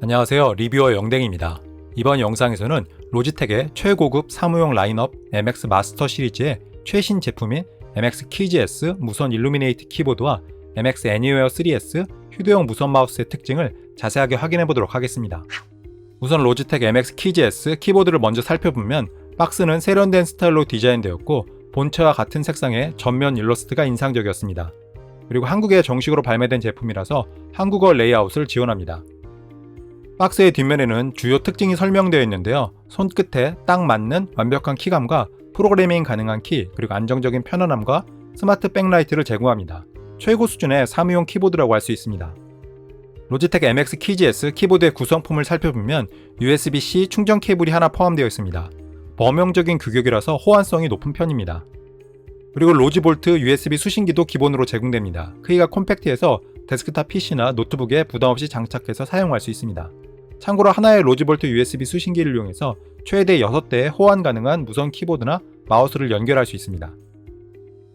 안녕하세요. 리뷰어 영댕입니다. 이번 영상에서는 로지텍의 최고급 사무용 라인업 MX 마스터 시리즈의 최신 제품인 MX 키즈 S 무선 일루미네이트 키보드와 MX 애니웨어 3S 휴대용 무선 마우스의 특징을 자세하게 확인해 보도록 하겠습니다. 우선 로지텍 MX 키즈 S 키보드를 먼저 살펴보면 박스는 세련된 스타일로 디자인되었고 본체와 같은 색상의 전면 일러스트가 인상적이었습니다. 그리고 한국에 정식으로 발매된 제품이라서 한국어 레이아웃을 지원합니다. 박스의 뒷면에는 주요 특징이 설명되어 있는데요. 손끝에 딱 맞는 완벽한 키감과 프로그래밍 가능한 키, 그리고 안정적인 편안함과 스마트 백라이트를 제공합니다. 최고 수준의 사무용 키보드라고 할 수 있습니다. 로지텍 MX 키즈 S 키보드의 구성품을 살펴보면 USB-C 충전 케이블이 하나 포함되어 있습니다. 범용적인 규격이라서 호환성이 높은 편입니다. 그리고 로지볼트 USB 수신기도 기본으로 제공됩니다. 크기가 콤팩트해서 데스크탑 PC나 노트북에 부담없이 장착해서 사용할 수 있습니다. 참고로 하나의 로지볼트 USB 수신기를 이용해서 최대 6대의 호환 가능한 무선 키보드나 마우스를 연결할 수 있습니다.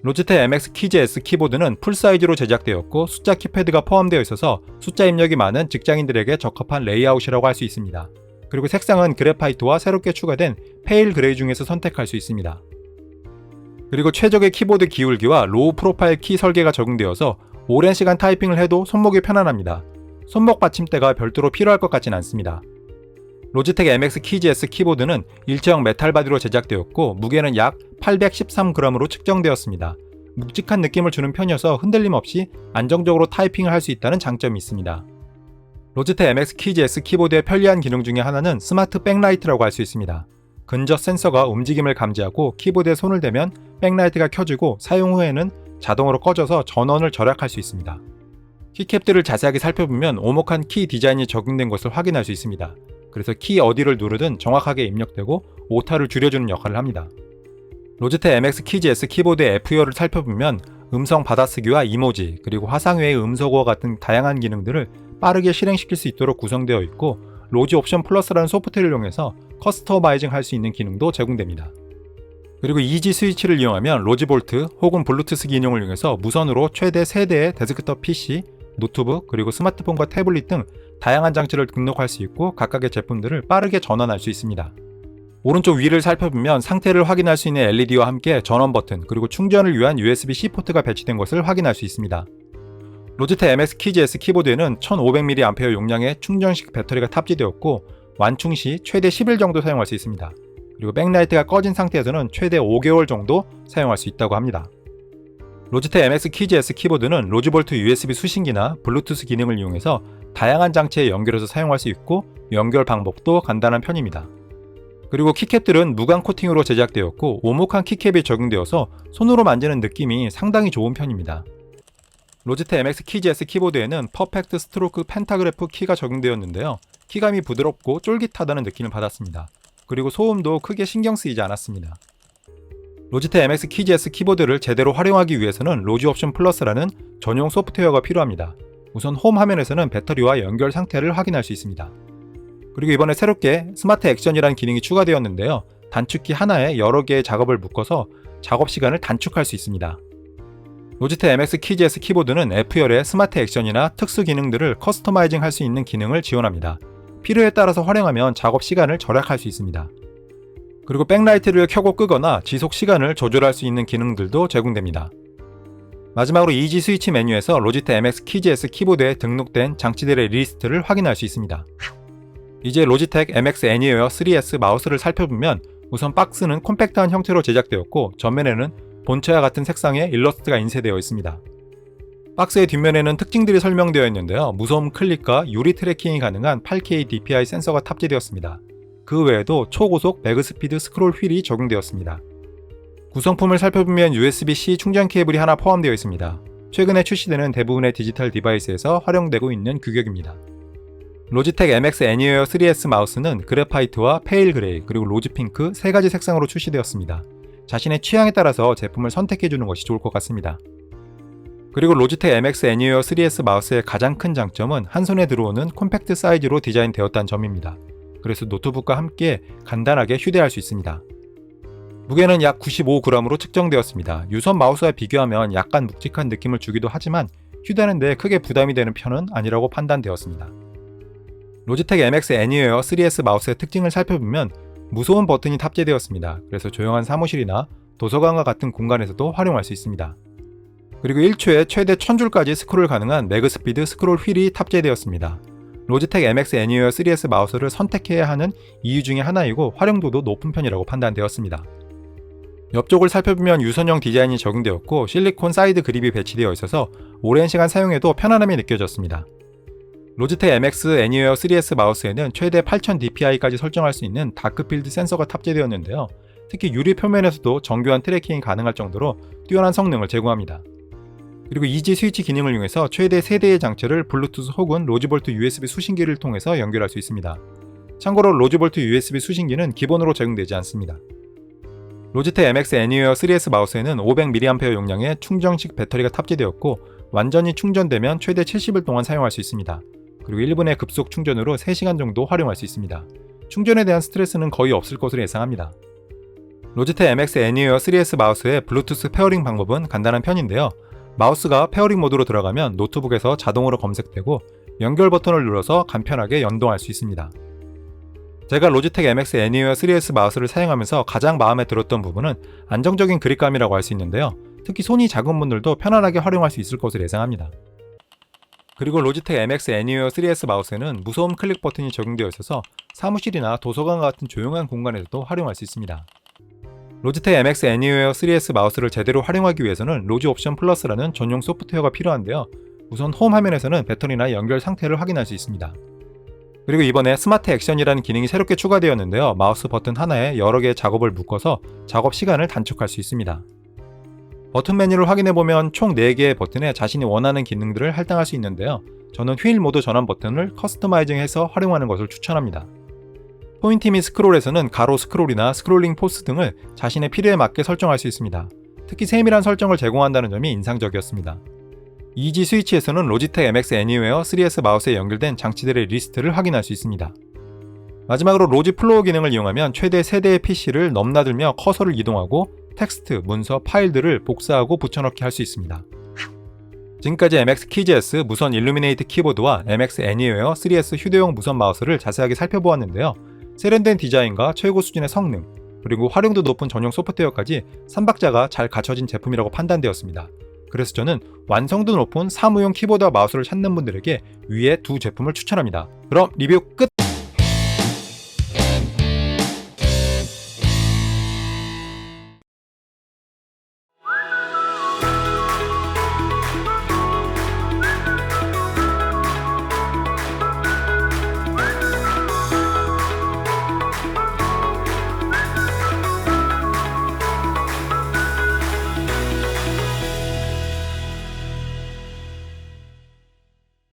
로지텍 MX 키즈 S 키보드는 풀사이즈로 제작되었고 숫자 키패드가 포함되어 있어서 숫자 입력이 많은 직장인들에게 적합한 레이아웃이라고 할 수 있습니다. 그리고 색상은 그래파이트와 새롭게 추가된 페일 그레이 중에서 선택할 수 있습니다. 그리고 최적의 키보드 기울기와 로우 프로파일 키 설계가 적용되어서 오랜 시간 타이핑을 해도 손목이 편안합니다. 손목 받침대가 별도로 필요할 것 같진 않습니다. 로지텍 MX 키즈 S 키보드는 일체형 메탈 바디로 제작되었고 무게는 약 813g으로 측정되었습니다. 묵직한 느낌을 주는 편이어서 흔들림 없이 안정적으로 타이핑을 할 수 있다는 장점이 있습니다. 로지텍 MX 키즈 S 키보드의 편리한 기능 중에 하나는 스마트 백라이트라고 할 수 있습니다. 근접 센서가 움직임을 감지하고 키보드에 손을 대면 백라이트가 켜지고 사용 후에는 자동으로 꺼져서 전원을 절약할 수 있습니다. 키캡들을 자세하게 살펴보면 오목한 키 디자인이 적용된 것을 확인할 수 있습니다. 그래서 키 어디를 누르든 정확하게 입력되고 오타를 줄여주는 역할을 합니다. 로지텍 MX 키즈 S 키보드의 F열을 살펴보면 음성 받아쓰기와 이모지, 그리고 화상 외의 음소거 같은 다양한 기능들을 빠르게 실행시킬 수 있도록 구성되어 있고 로지 옵션 플러스라는 소프트웨어를 이용해서 커스터마이징 할 수 있는 기능도 제공됩니다. 그리고 이지 스위치를 이용하면 로지볼트 혹은 블루투스 기능을 이용해서 무선으로 최대 3대의 데스크톱 PC, 노트북, 그리고 스마트폰과 태블릿 등 다양한 장치를 등록할 수 있고 각각의 제품들을 빠르게 전원할 수 있습니다. 오른쪽 위를 살펴보면 상태를 확인할 수 있는 LED와 함께 전원 버튼, 그리고 충전을 위한 USB-C 포트가 배치된 것을 확인할 수 있습니다. 로지텍 MX 키즈 S 키보드에는 1500mAh 용량의 충전식 배터리가 탑재되었고 완충 시 최대 10일 정도 사용할 수 있습니다. 그리고 백라이트가 꺼진 상태에서는 최대 5개월 정도 사용할 수 있다고 합니다. 로지텍 MX 키즈 S 키보드는 로지볼트 USB 수신기나 블루투스 기능을 이용해서 다양한 장치에 연결해서 사용할 수 있고 연결 방법도 간단한 편입니다. 그리고 키캡들은 무광 코팅으로 제작되었고 오목한 키캡이 적용되어서 손으로 만지는 느낌이 상당히 좋은 편입니다. 로지텍 MX 키즈 S 키보드에는 퍼펙트 스트로크 펜타그래프 키가 적용되었는데요. 키감이 부드럽고 쫄깃하다는 느낌을 받았습니다. 그리고 소음도 크게 신경 쓰이지 않았습니다. 로지텍 MX 키즈 S 키보드를 제대로 활용하기 위해서는 로지 옵션 플러스라는 전용 소프트웨어가 필요합니다. 우선 홈 화면에서는 배터리와 연결 상태를 확인할 수 있습니다. 그리고 이번에 새롭게 스마트 액션이라는 기능이 추가되었는데요. 단축키 하나에 여러 개의 작업을 묶어서 작업 시간을 단축할 수 있습니다. 로지텍 MX 키즈 S 키보드는 F열의 스마트 액션이나 특수 기능들을 커스터마이징 할 수 있는 기능을 지원합니다. 필요에 따라서 활용하면 작업 시간을 절약할 수 있습니다. 그리고 백라이트를 켜고 끄거나 지속 시간을 조절할 수 있는 기능들도 제공됩니다. 마지막으로 이지 스위치 메뉴에서 로지텍 MX 키즈 S 키보드에 등록된 장치들의 리스트를 확인할 수 있습니다. 이제 로지텍 MX 애니웨어 3S 마우스를 살펴보면 우선 박스는 콤팩트한 형태로 제작되었고 전면에는 본체와 같은 색상의 일러스트가 인쇄되어 있습니다. 박스의 뒷면에는 특징들이 설명되어 있는데요. 무소음 클릭과 유리 트래킹이 가능한 8K DPI 센서가 탑재되었습니다. 그 외에도 초고속 매그스피드 스크롤 휠이 적용되었습니다. 구성품을 살펴보면 USB-C 충전 케이블이 하나 포함되어 있습니다. 최근에 출시되는 대부분의 디지털 디바이스에서 활용되고 있는 규격입니다. 로지텍 MX 애니웨어 3S 마우스는 그래파이트와 페일 그레이, 그리고 로즈 핑크 3가지 색상으로 출시되었습니다. 자신의 취향에 따라서 제품을 선택해주는 것이 좋을 것 같습니다. 그리고 로지텍 MX 애니웨어 3S 마우스의 가장 큰 장점은 한 손에 들어오는 콤팩트 사이즈로 디자인되었다는 점입니다. 그래서 노트북과 함께 간단하게 휴대할 수 있습니다. 무게는 약 95g으로 측정되었습니다. 유선 마우스와 비교하면 약간 묵직한 느낌을 주기도 하지만 휴대하는데 크게 부담이 되는 편은 아니라고 판단되었습니다. 로지텍 MX 애니웨어 3S 마우스의 특징을 살펴보면 무소음 버튼이 탑재되었습니다. 그래서 조용한 사무실이나 도서관과 같은 공간에서도 활용할 수 있습니다. 그리고 1초에 최대 1000줄까지 스크롤 가능한 매그스피드 스크롤 휠이 탑재되었습니다. 로지텍 MX 애니웨어 3S 마우스를 선택해야 하는 이유 중에 하나이고 활용도도 높은 편이라고 판단되었습니다. 옆쪽을 살펴보면 유선형 디자인이 적용되었고 실리콘 사이드 그립이 배치되어 있어서 오랜 시간 사용해도 편안함이 느껴졌습니다. 로지텍 MX 애니웨어 3S 마우스에는 최대 8000dpi까지 설정할 수 있는 다크필드 센서가 탑재되었는데요. 특히 유리 표면에서도 정교한 트래킹이 가능할 정도로 뛰어난 성능을 제공합니다. 그리고 이지 스위치 기능을 이용해서 최대 3대의 장치를 블루투스 혹은 로지볼트 USB 수신기를 통해서 연결할 수 있습니다. 참고로 로지볼트 USB 수신기는 기본으로 제공되지 않습니다. 로지텍 MX 애니웨어 3S 마우스에는 500mAh 용량의 충전식 배터리가 탑재되었고 완전히 충전되면 최대 70일 동안 사용할 수 있습니다. 그리고 1분의 급속 충전으로 3시간 정도 활용할 수 있습니다. 충전에 대한 스트레스는 거의 없을 것으로 예상합니다. 로지텍 MX 애니웨어 3S 마우스의 블루투스 페어링 방법은 간단한 편인데요. 마우스가 페어링 모드로 들어가면 노트북에서 자동으로 검색되고 연결 버튼을 눌러서 간편하게 연동할 수 있습니다. 제가 로지텍 MX 애니웨어 3S 마우스를 사용하면서 가장 마음에 들었던 부분은 안정적인 그립감이라고 할 수 있는데요. 특히 손이 작은 분들도 편안하게 활용할 수 있을 것으로 예상합니다. 그리고 로지텍 MX 애니웨어 3S 마우스에는 무소음 클릭 버튼이 적용되어 있어서 사무실이나 도서관 같은 조용한 공간에서도 활용할 수 있습니다. 로지텍 MX 애니웨어 3S 마우스를 제대로 활용하기 위해서는 로지 옵션 플러스라는 전용 소프트웨어가 필요한데요. 우선 홈 화면에서는 배터리나 연결 상태를 확인할 수 있습니다. 그리고 이번에 스마트 액션이라는 기능이 새롭게 추가되었는데요. 마우스 버튼 하나에 여러 개의 작업을 묶어서 작업 시간을 단축할 수 있습니다. 버튼 메뉴를 확인해보면 총 4개의 버튼에 자신이 원하는 기능들을 할당할 수 있는데요. 저는 휠 모드 전환 버튼을 커스터마이징해서 활용하는 것을 추천합니다. 포인트 및 스크롤에서는 가로 스크롤이나 스크롤링 포스 등을 자신의 필요에 맞게 설정할 수 있습니다. 특히 세밀한 설정을 제공한다는 점이 인상적이었습니다. 이지 스위치에서는 로지텍 MX 애니웨어 3S 마우스에 연결된 장치들의 리스트를 확인할 수 있습니다. 마지막으로 로지 플로우 기능을 이용하면 최대 3대의 PC를 넘나들며 커서를 이동하고 텍스트, 문서, 파일들을 복사하고 붙여넣기 할 수 있습니다. 지금까지 MX 키즈S 무선 일루미네이트 키보드와 MX 애니웨어 3S 휴대용 무선 마우스를 자세하게 살펴보았는데요. 세련된 디자인과 최고 수준의 성능, 그리고 활용도 높은 전용 소프트웨어까지 3박자가 잘 갖춰진 제품이라고 판단되었습니다. 그래서 저는 완성도 높은 사무용 키보드와 마우스를 찾는 분들에게 위에 두 제품을 추천합니다. 그럼 리뷰 끝!